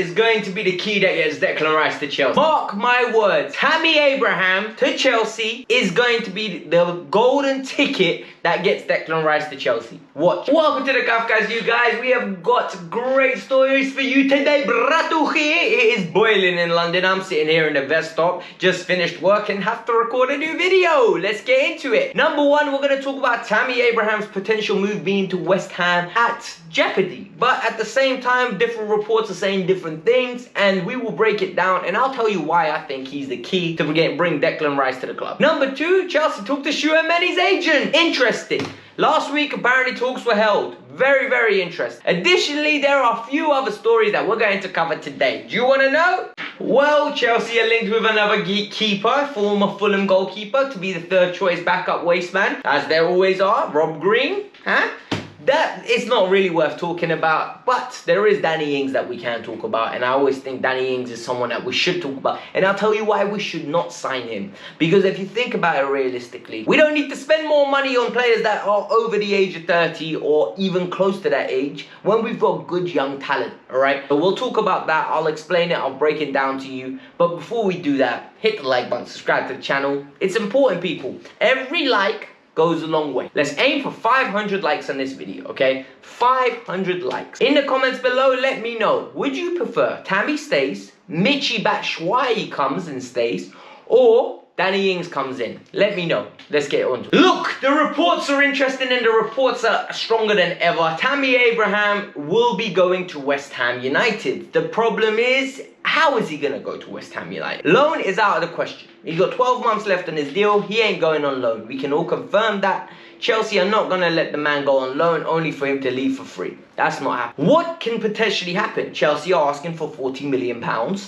is going to be the key that gets Declan Rice to Chelsea. Mark my words, Tammy Abraham to Chelsea is going to be the golden ticket that gets Declan Rice to Chelsea. Watch. Welcome to the Kavkas View, guys. We have got great stories for you today, bratuchi. It is boiling in London. I'm sitting here in the vest top, just finished work and have to record a new video. Let's get into it. Number one, we're going to talk about Tammy Abraham's potential move being to West Ham at jeopardy. But at the same time, different reports are saying different things, and we will break it down, and I'll tell you why I think he's the key to bring Declan Rice to the club. Number two, Chelsea talked to Tchouameni's agent. Interesting. Last week, apparently talks were held. Very, very interesting. Additionally, there are a few other stories that we're going to cover today. Do you want to know? Well, Chelsea are linked with another keeper, former Fulham goalkeeper, to be the third choice backup wasteman, as there always are, Rob Green. That is not really worth talking about, but there is Danny Ings that we can talk about, and I always think Danny Ings is someone that we should talk about, and I'll tell you why we should not sign him. Because if you think about it realistically, we don't need to spend more money on players that are over the age of 30 or even close to that age when we've got good young talent, alright? So we'll talk about that, I'll explain it, I'll break it down to you, but before we do that, hit the like button, subscribe to the channel. It's important, people. Every like goes a long way. Let's aim for 500 likes on this video, okay? 500 likes. In the comments below, let me know, would you prefer Tammy stays, Michy Batshuayi comes and stays, or Danny Ings comes in? Let me know. Let's get on to it. Look, the reports are interesting and the reports are stronger than ever. Tammy Abraham will be going to West Ham United. The problem is, how is he going to go to West Ham United? Loan is out of the question. He's got 12 months left on his deal. He ain't going on loan. We can all confirm that. Chelsea are not going to let the man go on loan only for him to leave for free. That's not happening. What can potentially happen? Chelsea are asking for £40 million.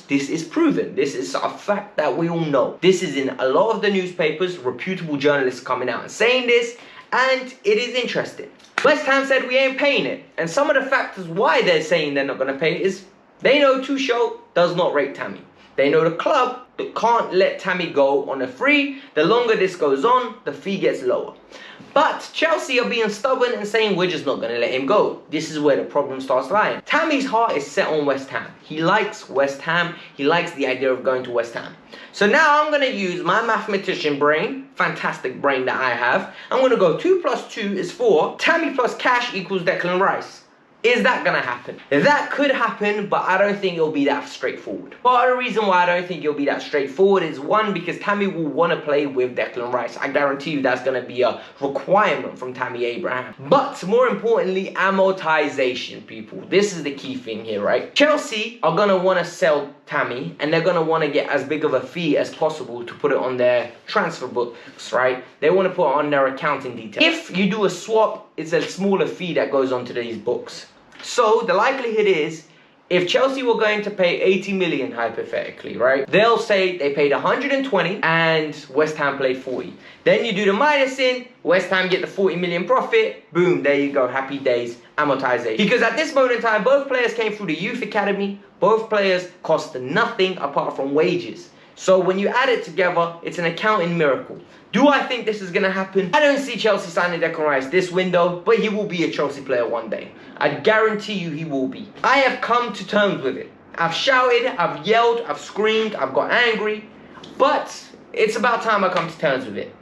This is proven. This is a fact that we all know. This is in a lot of the newspapers, reputable journalists coming out and saying this, and it is interesting. West Ham said we ain't paying it. And some of the factors why they're saying they're not going to pay it is they know Tuchel does not rate Tammy. They know the club that can't let Tammy go on a free. The longer this goes on, the fee gets lower. But Chelsea are being stubborn and saying we're just not going to let him go. This is where the problem starts lying. Tammy's heart is set on West Ham. He likes West Ham. He likes the idea of going to West Ham. So now I'm going to use my mathematician brain, fantastic brain that I have. I'm going to go 2 plus 2 is 4. Tammy plus cash equals Declan Rice. Is that going to happen? That could happen, but I don't think it'll be that straightforward. Part of the reason why I don't think it'll be that straightforward is, one, because Tammy will want to play with Declan Rice. I guarantee you that's going to be a requirement from Tammy Abraham. But more importantly, amortization, people. This is the key thing here, right? Chelsea are going to want to sell Tammy, and they're going to want to get as big of a fee as possible to put it on their transfer books, right? They want to put it on their accounting details. If you do a swap, it's a smaller fee that goes onto these books. So the likelihood is, if Chelsea were going to pay 80 million hypothetically, right? They'll say they paid 120 and West Ham played 40. Then you do the minus in, West Ham get the 40 million profit, boom, there you go, happy days, amortization. Because at this moment in time, both players came through the youth academy, both players cost nothing apart from wages. So when you add it together, it's an accounting miracle. Do I think this is going to happen? I don't see Chelsea signing Declan Rice this window, but he will be a Chelsea player one day. I guarantee you he will be. I have come to terms with it. I've shouted, I've yelled, I've screamed, I've got angry, but it's about time I come to terms with it.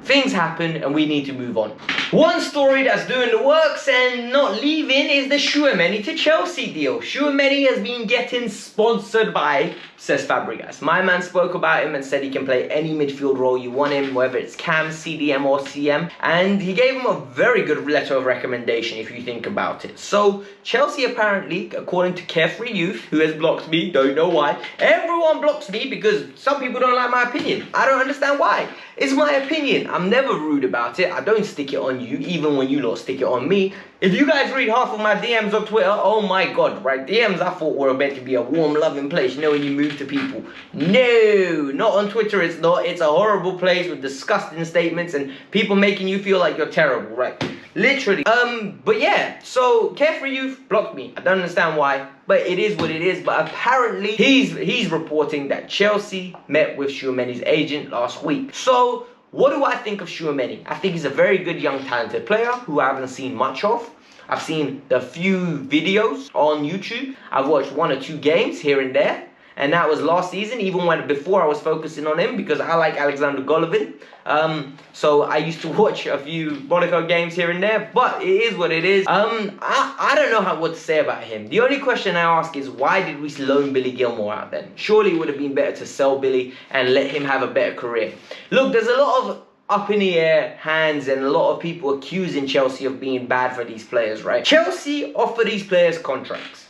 Things happen and we need to move on. One story that's doing the works and not leaving is the Tchouameni to Chelsea deal. Tchouameni has been getting sponsored by, says Fabregas. My man spoke about him and said he can play any midfield role you want him, whether it's CAM, CDM or CM. And he gave him a very good letter of recommendation if you think about it. So Chelsea apparently, according to Carefree Youth, who has blocked me, don't know why. Everyone blocks me because some people don't like my opinion. I don't understand why. It's my opinion. I'm never rude about it. I don't stick it on you, even when you lot stick it on me. If you guys read half of my DMs on Twitter, oh my god, right? DMs I thought were meant to be a warm, loving place, you know, when you move to people. No, not on Twitter, it's not. It's a horrible place with disgusting statements and people making you feel like you're terrible, right? Literally. But yeah, so Carefree Youth blocked me. I don't understand why, but it is what it is. But apparently, he's reporting that Chelsea met with Tchouameni's agent last week. So, what do I think of Tchouameni? I think he's a very good young talented player who I haven't seen much of. I've seen the few videos on YouTube. I've watched 1 or 2 games here and there. And that was last season, even when before I was focusing on him because I like Alexander Golovin. So I used to watch a few Monaco games here and there, but it is what it is. I don't know what to say about him. The only question I ask is, why did we loan Billy Gilmore out then? Surely it would have been better to sell Billy and let him have a better career. Look, there's a lot of up in the air hands and a lot of people accusing Chelsea of being bad for these players, right? Chelsea offer these players contracts.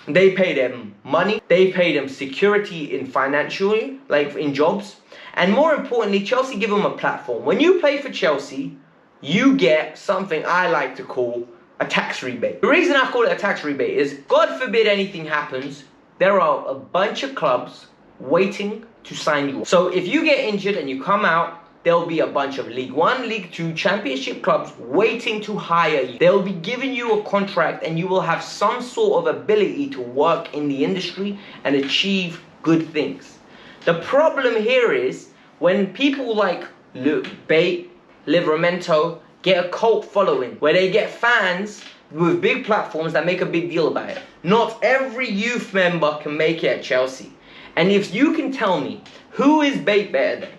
They pay them money, they pay them security in financially, like in jobs. And more importantly, Chelsea give them a platform. When you play for Chelsea, you get something I like to call a tax rebate. The reason I call it a tax rebate is, God forbid anything happens, there are a bunch of clubs waiting to sign you. So if you get injured and you come out, there'll be a bunch of League 1, League 2, Championship clubs waiting to hire you. They'll be giving you a contract and you will have some sort of ability to work in the industry and achieve good things. The problem here is when people like Bate, Livramento get a cult following, where they get fans with big platforms that make a big deal about it. Not every youth member can make it at Chelsea. And if you can tell me, who is Bate better than?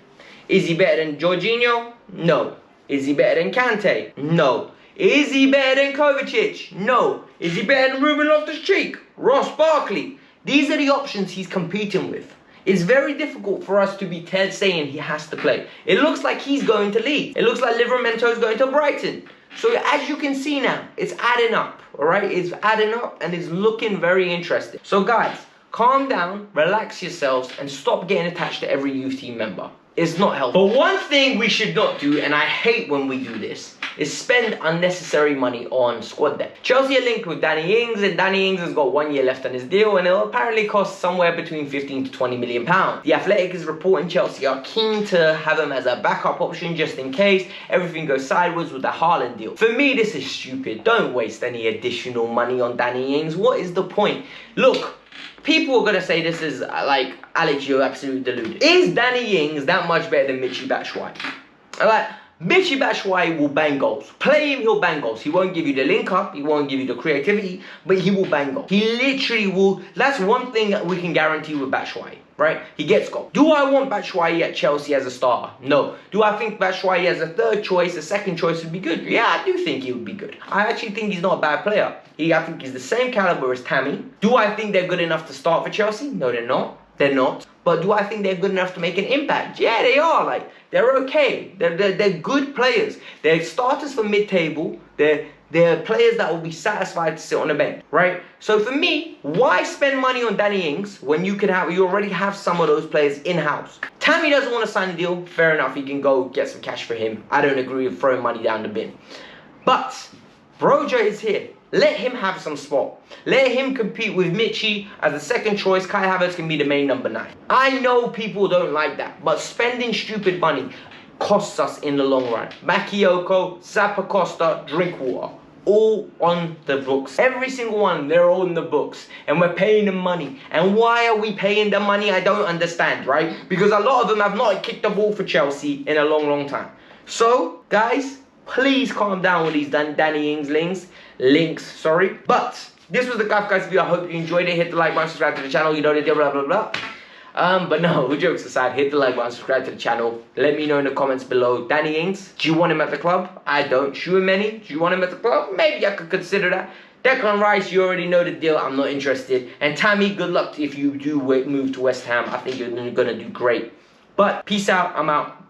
Is he better than Jorginho? No. Is he better than Kante? No. Is he better than Kovacic? No. Is he better than Ruben Loftus-Cheek? Ross Barkley? These are the options he's competing with. It's very difficult for us to be saying he has to play. It looks like he's going to leave. It looks like Livramento is going to Brighton. So as you can see now, it's adding up, alright? It's adding up and it's looking very interesting. So guys, calm down, relax yourselves and stop getting attached to every youth team member. It's not helpful. But one thing we should not do, and I hate when we do this, is spend unnecessary money on squad depth. Chelsea are linked with Danny Ings, and Danny Ings has got 1 year left on his deal, and it'll apparently cost somewhere between 15 to 20 million pounds. The Athletic is reporting Chelsea are keen to have him as a backup option just in case everything goes sideways with the Haaland deal. For me, this is stupid. Don't waste any additional money on Danny Ings. What is the point? Look, people are going to say this is like, Alex, you're absolutely deluded. Is Danny Ings that much better than Michy Batshuayi? Like, Michy Batshuayi will bang goals. Play him, he'll bang goals. He won't give you the link up, he won't give you the creativity, but he will bang goals. He literally will. That's one thing that we can guarantee with Batshuayi, right? He gets goals. Do I want Batshuayi at Chelsea as a starter? No. Do I think Batshuayi as a third choice, a second choice would be good? Yeah, I do think he would be good. I actually think he's not a bad player. I think he's the same caliber as Tammy. Do I think they're good enough to start for Chelsea? No, they're not. They're not. But do I think they're good enough to make an impact? Yeah, they are. Like, they're okay. They're good players. They're starters for mid-table. They're players that will be satisfied to sit on the bench, right? So for me, why spend money on Danny Ings when you already have some of those players in-house? Tammy doesn't want to sign a deal. Fair enough. You can go get some cash for him. I don't agree with throwing money down the bin. But Broja is here. Let him have some spot. Let him compete with Michy as a second choice. Kai Havertz can be the main number 9. I know people don't like that, but spending stupid money costs us in the long run. Bakayoko, Zappacosta, Drinkwater, all on the books. Every single one, they're all in the books. And we're paying them money. And why are we paying them money? I don't understand, right? Because a lot of them have not kicked the ball for Chelsea in a long, long time. So, guys, please calm down with these Danny Ings links. But this was the Kavkas View. I hope you enjoyed it. Hit the like button, subscribe to the channel. You know the deal, blah, blah, blah. But no, jokes aside, hit the like button, subscribe to the channel. Let me know in the comments below. Danny Ings, do you want him at the club? I don't. Tchouameni, do you want him at the club? Maybe I could consider that. Declan Rice, you already know the deal. I'm not interested. And Tammy, good luck if you do move to West Ham. I think you're going to do great. But peace out. I'm out.